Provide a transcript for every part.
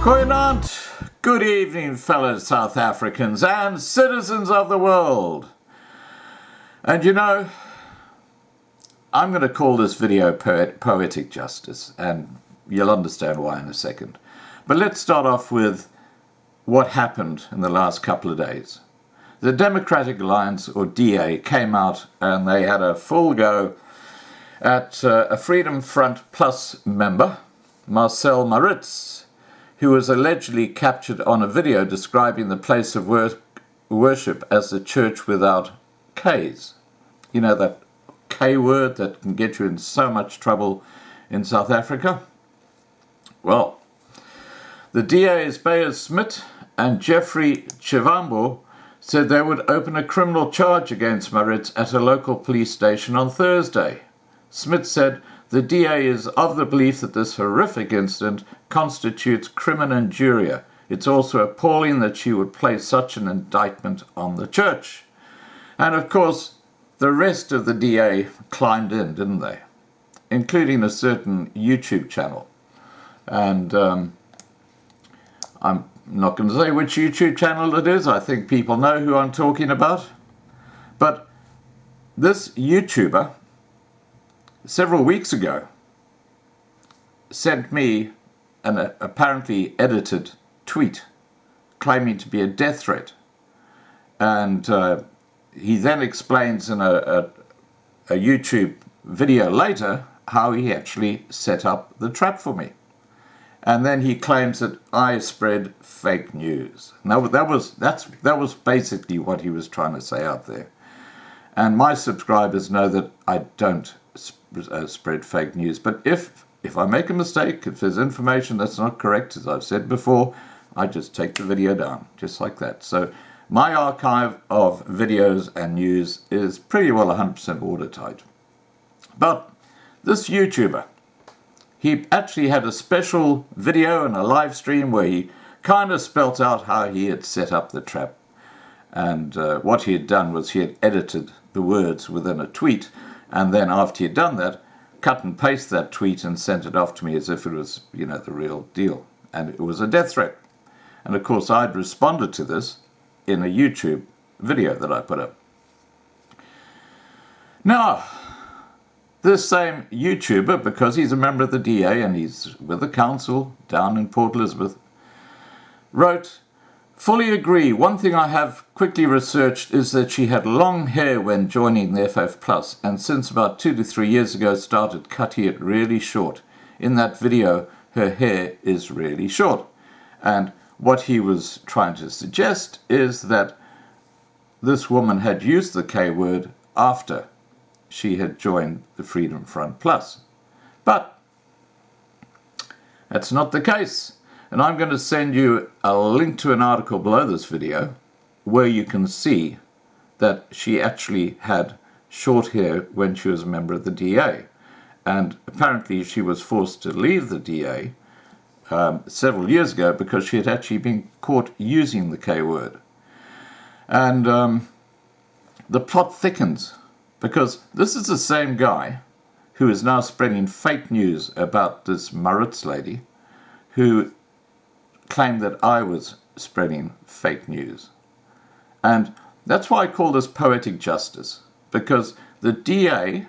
Goeienaand, good evening, fellow South Africans and citizens of the world. And you know, I'm going to call this video Poetic Justice, and you'll understand why in a second. But let's start off with what happened in the last couple of days. The Democratic Alliance, or DA, came out and they had a full go at a Freedom Front Plus member, Marcel Maritz, who was allegedly captured on a video describing the place of worship as the church without K's. You know, that K word that can get you in so much trouble in South Africa? Well, the DA's Beyers Smith and Jeffrey Chivambo said they would open a criminal charge against Maritz at a local police station on Thursday. Smith said the DA is of the belief that this horrific incident constitutes crimen injuria. It's also appalling that she would place such an indictment on the church. And of course, the rest of the DA climbed in, didn't they? Including a certain YouTube channel. And I'm not going to say which YouTube channel it is. I think people know who I'm talking about. But this YouTuber, several weeks ago, sent me an apparently edited tweet claiming to be a death threat. And he then explains in a YouTube video later how he actually set up the trap for me. And then he claims that I spread fake news. Now that was basically what he was trying to say out there. And my subscribers know that I don't spread fake news. But if I make a mistake, if there's information that's not correct, as I've said before, I just take the video down, just like that. So my archive of videos and news is pretty well 100% watertight. But this YouTuber, he actually had a special video and a live stream where he kind of spelt out how he had set up the trap. And what he had done was he had edited the words within a tweet, and then after he had done that, cut and paste that tweet and sent it off to me as if it was, you know, the real deal. And it was a death threat. And of course I'd responded to this in a YouTube video that I put up. Now, this same YouTuber, because he's a member of the DA and he's with the council down in Port Elizabeth, wrote, "Fully agree. One thing I have quickly researched is that she had long hair when joining the FF Plus, and since about 2 to 3 years ago started cutting it really short. In that video, her hair is really short." And what he was trying to suggest is that this woman had used the K word after she had joined the Freedom Front Plus. But that's not the case. And I'm going to send you a link to an article below this video where you can see that she actually had short hair when she was a member of the DA. And apparently she was forced to leave the DA several years ago because she had actually been caught using the K word. And the plot thickens, because this is the same guy who is now spreading fake news about this Maritz lady who claimed that I was spreading fake news. And that's why I call this poetic justice, because the DA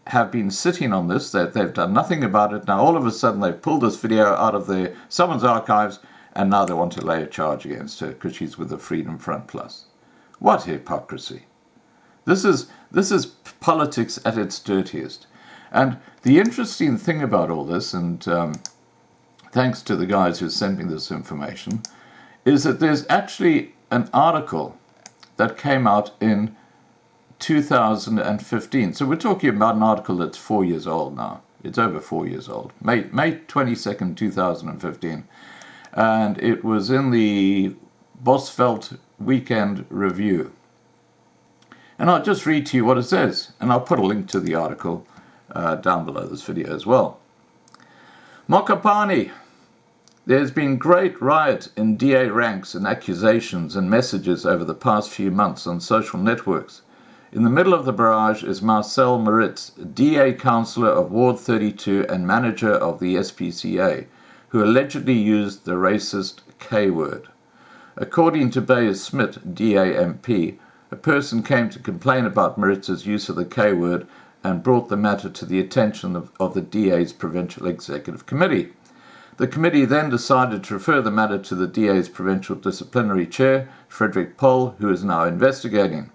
have been sitting on this, that they've done nothing about it. Now all of a sudden they've pulled this video out of someone's archives, and now they want to lay a charge against her because she's with the Freedom Front Plus. What hypocrisy. This is politics at its dirtiest. And the interesting thing about all this, and thanks to the guys who sent me this information, is that there's actually an article that came out in 2015. So we're talking about an article that's 4 years old now. It's over 4 years old. May 22nd, 2015. And it was in the Bosveld Weekend Review. And I'll just read to you what it says, and I'll put a link to the article down below this video as well. Mokopane. There's been great riot in DA ranks and accusations and messages over the past few months on social networks. In the middle of the barrage is Marcel Maritz, DA councillor of Ward 32 and manager of the SPCA, who allegedly used the racist K-word. According to Bayer-Smith, DAMP, a person came to complain about Maritz's use of the K-word and brought the matter to the attention of the DA's Provincial Executive Committee. The committee then decided to refer the matter to the DA's Provincial Disciplinary Chair, Frederick Poll, who is now investigating.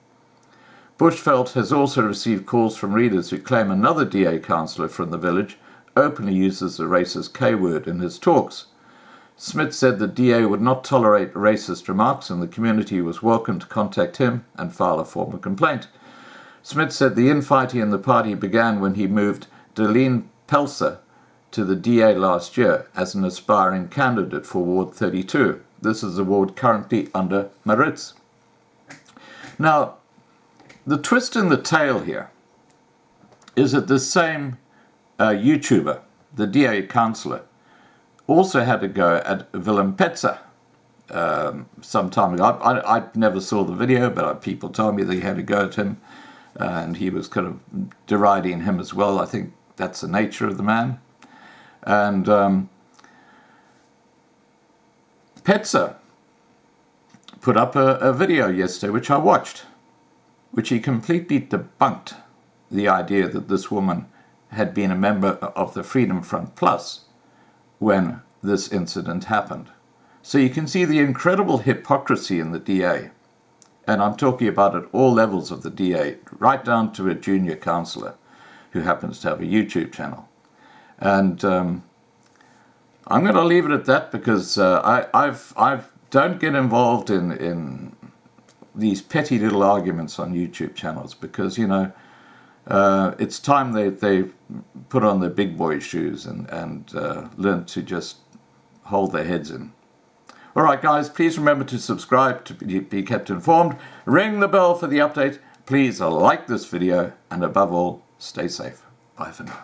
Bushveld has also received calls from readers who claim another DA councillor from the village openly uses the racist K-word in his talks. Smith said the DA would not tolerate racist remarks and the community was welcome to contact him and file a formal complaint. Smith said the infighting in the party began when he moved Darlene Pelser to the DA last year as an aspiring candidate for Ward 32. This is the ward currently under Maritz. Now, the twist in the tale here is that this same YouTuber, the DA councillor, also had a go at Willem Petzer some time ago. I never saw the video, but people told me they had a go at him, and he was kind of deriding him as well. I think that's the nature of the man. And Petzer put up a video yesterday, which I watched, which he completely debunked the idea that this woman had been a member of the Freedom Front Plus when this incident happened. So you can see the incredible hypocrisy in the DA. And I'm talking about at all levels of the DA, right down to a junior councillor who happens to have a YouTube channel. And I'm going to leave it at that because I don't get involved in these petty little arguments on YouTube channels because, you know, it's time they put on their big boy shoes and learn to just hold their heads in. All right, guys, please remember to subscribe to be kept informed. Ring the bell for the update. Please like this video and above all, stay safe. Bye for now.